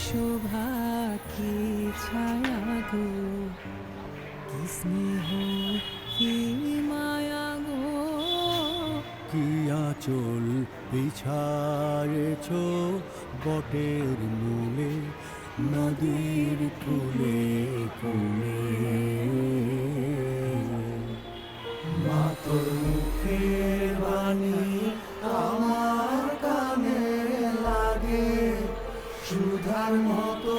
শোভা কি ছায়া গো, কি স্নেহ কি মায়া গো, কি আঁচল বিছায়েছ বটের মূলে, নদীর কূলে কূলে। মা তোর মুখের বাণী আমার কানে লাগে, সুধার মতো